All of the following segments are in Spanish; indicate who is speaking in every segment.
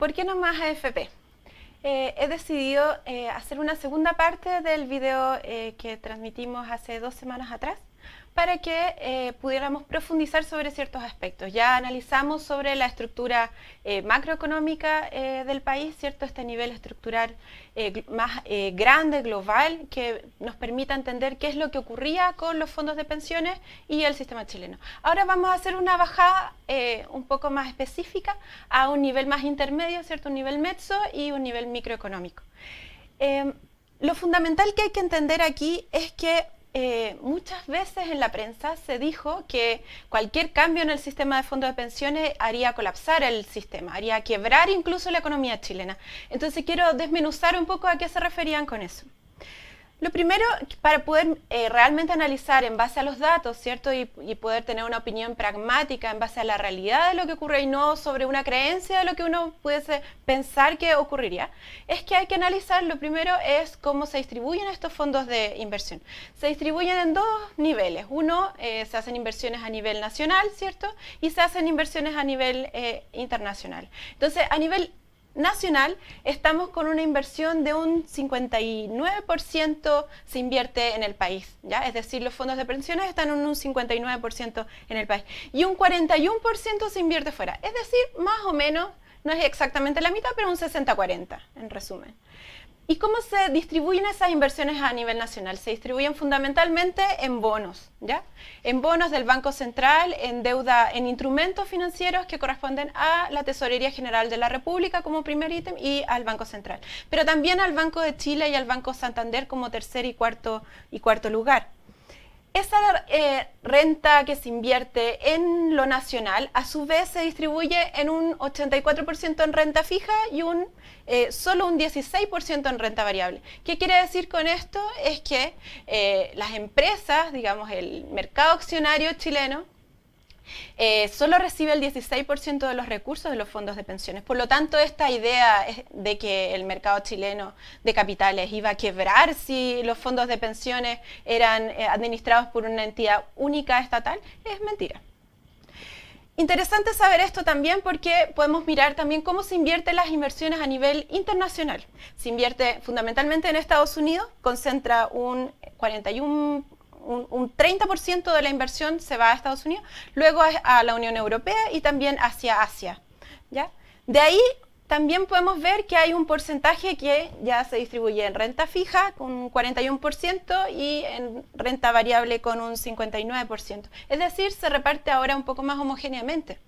Speaker 1: ¿por qué no más AFP? He decidido hacer una segunda parte del video que transmitimos hace 2 semanas atrás para que pudiéramos profundizar sobre ciertos aspectos. Ya analizamos sobre la estructura macroeconómica del país, ¿cierto? Este nivel estructural más grande, global, que nos permita entender qué es lo que ocurría con los fondos de pensiones y el sistema chileno. Ahora vamos a hacer una bajada un poco más específica a un nivel más intermedio, ¿cierto? Un nivel meso y un nivel microeconómico. Lo fundamental que hay que entender aquí es que muchas veces en la prensa se dijo que cualquier cambio en el sistema de fondos de pensiones haría colapsar el sistema, haría quebrar incluso la economía chilena. Entonces quiero desmenuzar un poco a qué se referían con eso. Lo primero, para poder realmente analizar en base a los datos, ¿cierto? Y poder tener una opinión pragmática en base a la realidad de lo que ocurre y no sobre una creencia de lo que uno pudiese pensar que ocurriría, es que hay que analizar, lo primero es cómo se distribuyen estos fondos de inversión. Se distribuyen en 2 niveles. Uno, se hacen inversiones a nivel nacional, ¿cierto? Y se hacen inversiones a nivel internacional. Entonces, a nivel nacional, estamos con una inversión de un 59% se invierte en el país, ¿ya? Es decir, los fondos de pensiones están en un 59% en el país y un 41% se invierte fuera, es decir, más o menos, no es exactamente la mitad, pero un 60-40 en resumen. ¿Y cómo se distribuyen esas inversiones a nivel nacional? Se distribuyen fundamentalmente en bonos, ¿ya? En bonos del Banco Central, en deuda, en instrumentos financieros que corresponden a la Tesorería General de la República como primer ítem y al Banco Central. Pero también al Banco de Chile y al Banco Santander como tercer y cuarto lugar. Esa renta que se invierte en lo nacional, a su vez se distribuye en un 84% en renta fija y solo un 16% en renta variable. ¿Qué quiere decir con esto? Es que las empresas, digamos el mercado accionario chileno, solo recibe el 16% de los recursos de los fondos de pensiones. Por lo tanto, esta idea de que el mercado chileno de capitales iba a quebrar si los fondos de pensiones eran administrados por una entidad única estatal es mentira. Interesante saber esto también porque podemos mirar también cómo se invierten las inversiones a nivel internacional. Se invierte fundamentalmente en Estados Unidos, concentra un 30% de la inversión se va a Estados Unidos, luego a la Unión Europea y también hacia Asia, ¿ya? De ahí también podemos ver que hay un porcentaje que ya se distribuye en renta fija con un 41% y en renta variable con un 59%. Es decir, se reparte ahora un poco más homogéneamente.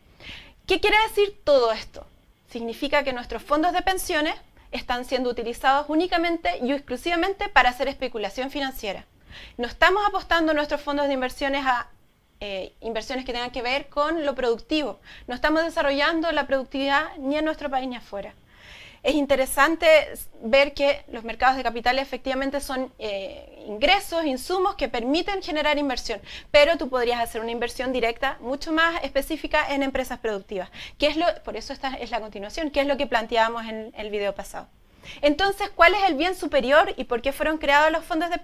Speaker 1: ¿Qué quiere decir todo esto? Significa que nuestros fondos de pensiones están siendo utilizados únicamente y exclusivamente para hacer especulación financiera. No estamos apostando nuestros fondos de inversiones a inversiones que tengan que ver con lo productivo. No estamos desarrollando la productividad ni en nuestro país ni afuera. Es interesante ver que los mercados de capitales efectivamente son ingresos, insumos que permiten generar inversión, pero tú podrías hacer una inversión directa mucho más específica en empresas productivas. Por eso esta es la continuación, que es lo que planteábamos en el video pasado. Entonces, ¿cuál es el bien superior y por qué fueron creados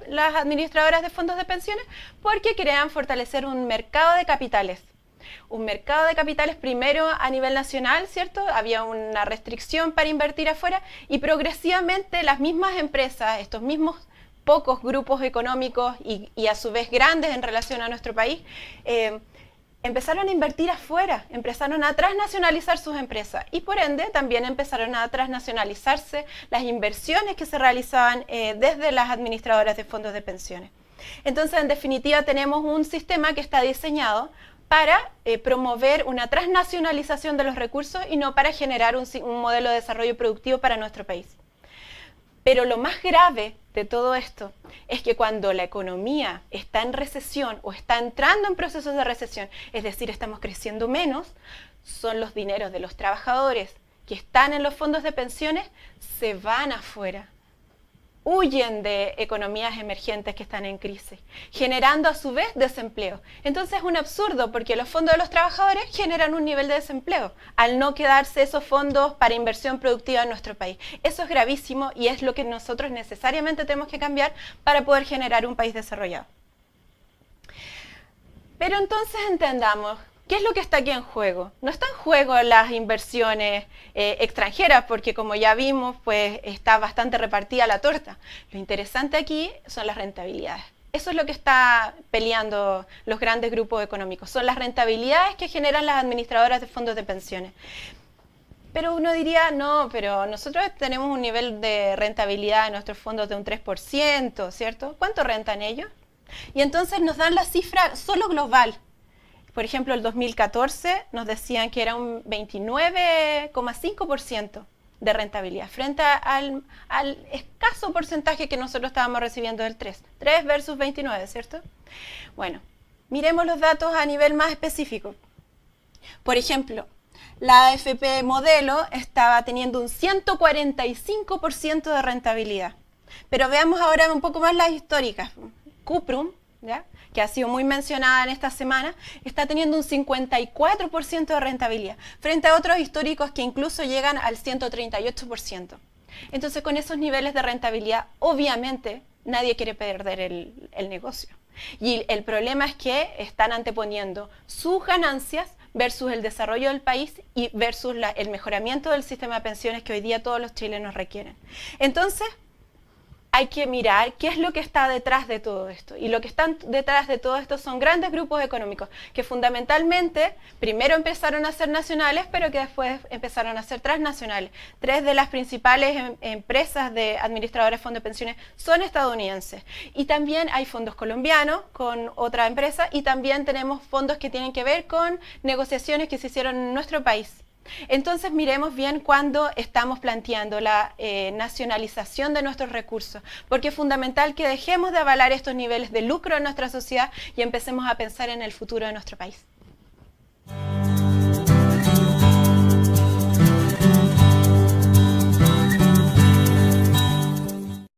Speaker 1: las administradoras de fondos de pensiones? Porque querían fortalecer un mercado de capitales. Un mercado de capitales primero a nivel nacional, ¿cierto? Había una restricción para invertir afuera y progresivamente las mismas empresas, estos mismos pocos grupos económicos y a su vez grandes en relación a nuestro país, empezaron a invertir afuera, empezaron a transnacionalizar sus empresas y por ende también empezaron a transnacionalizarse las inversiones que se realizaban desde las administradoras de fondos de pensiones. Entonces, en definitiva, tenemos un sistema que está diseñado para promover una transnacionalización de los recursos y no para generar un modelo de desarrollo productivo para nuestro país. Pero lo más grave de todo esto es que cuando la economía está en recesión o está entrando en procesos de recesión, es decir, estamos creciendo menos, son los dineros de los trabajadores que están en los fondos de pensiones, se van afuera. Huyen de economías emergentes que están en crisis, generando a su vez desempleo. Entonces es un absurdo porque los fondos de los trabajadores generan un nivel de desempleo al no quedarse esos fondos para inversión productiva en nuestro país. Eso es gravísimo y es lo que nosotros necesariamente tenemos que cambiar para poder generar un país desarrollado. Pero entonces entendamos, ¿Qué es lo que está aquí en juego? No está en juego las inversiones extranjeras, porque como ya vimos, pues está bastante repartida la torta. Lo interesante aquí son las rentabilidades. Eso es lo que está peleando los grandes grupos económicos. Son las rentabilidades que generan las administradoras de fondos de pensiones. Pero uno diría, no, pero nosotros tenemos un nivel de rentabilidad en nuestros fondos de un 3%, ¿cierto? ¿Cuánto rentan ellos? Y entonces nos dan la cifra solo global. Por ejemplo, el 2014 nos decían que era un 29,5% de rentabilidad, frente al escaso porcentaje que nosotros estábamos recibiendo del 3. 3 versus 29, ¿cierto? Bueno, miremos los datos a nivel más específico. Por ejemplo, la AFP Modelo estaba teniendo un 145% de rentabilidad. Pero veamos ahora un poco más las históricas. Cuprum, ¿ya?, que ha sido muy mencionada en esta semana, está teniendo un 54% de rentabilidad, frente a otros históricos que incluso llegan al 138%. Entonces, con esos niveles de rentabilidad, obviamente, nadie quiere perder el negocio. Y el problema es que están anteponiendo sus ganancias versus el desarrollo del país y versus el mejoramiento del sistema de pensiones que hoy día todos los chilenos requieren. Entonces, hay que mirar qué es lo que está detrás de todo esto. Y lo que está detrás de todo esto son grandes grupos económicos que fundamentalmente primero empezaron a ser nacionales, pero que después empezaron a ser transnacionales. 3 de las principales empresas de administradores de fondos de pensiones son estadounidenses. Y también hay fondos colombianos con otra empresa y también tenemos fondos que tienen que ver con negociaciones que se hicieron en nuestro país. Entonces miremos bien cuando estamos planteando la nacionalización de nuestros recursos, porque es fundamental que dejemos de avalar estos niveles de lucro en nuestra sociedad y empecemos a pensar en el futuro de nuestro país.